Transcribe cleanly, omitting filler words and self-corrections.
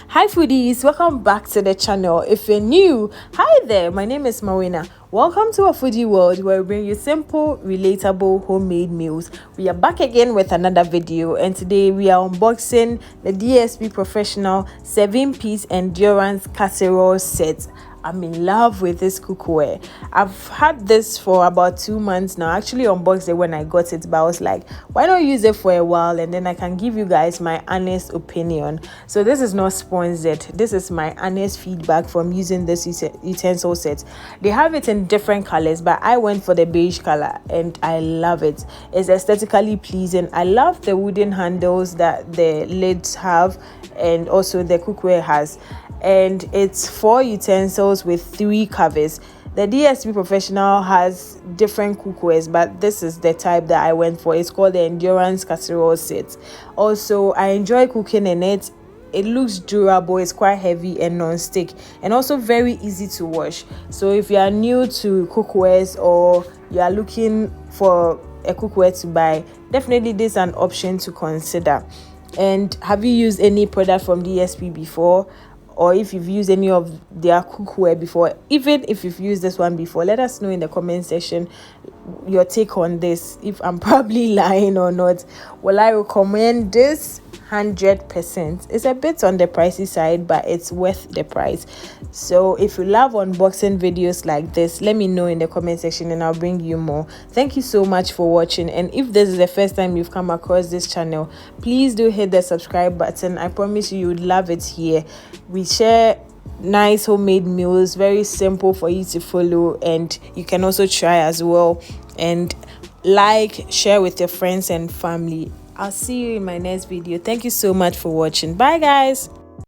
Hi foodies, welcome back to the channel. If you're new, hi there, my name is Mawuena. Welcome to a foodie world where we bring you simple, relatable, homemade meals. We are back again with another video, and today we are unboxing the DSP Professional 7-piece endurance casserole set. I'm in love with this cookware. I've had this for about 2 months now. I actually unboxed it when I got it, but I was like, why not use it for a while and then I can give you guys my honest opinion. So this is not sponsored. This is my honest feedback from using this utensil set. They have it in different colors, but I went for the beige color and I love it. It's aesthetically pleasing. I love the wooden handles that the lids have and also the cookware has. And it's 4 utensils with 3 covers. The DSP Professional has different cookwares, but this is the type that I went for. It's called the Endurance Casserole Set. Also, I enjoy cooking in it. It looks durable, it's quite heavy and non-stick, and also very easy to wash. So if you are new to cookwares or you are looking for a cookware to buy, definitely this is an option to consider. And have you used any product from DSP before? Or if you've used any of their cookware before, even if you've used this one before, let us know in the comment section your take on this, if I'm probably lying or not. Well, I recommend this 100%. It's a bit on the pricey side, but it's worth the price. So if you love unboxing videos like this, let me know in the comment section and I'll bring you more. Thank you so much for watching, and if this is the first time you've come across this channel, please do hit the subscribe button. I promise you would love it here. We share nice homemade meals, very simple for you to follow, and you can also try as well. And share with your friends and family. I'll see you in my next video. Thank you so much for watching. Bye guys.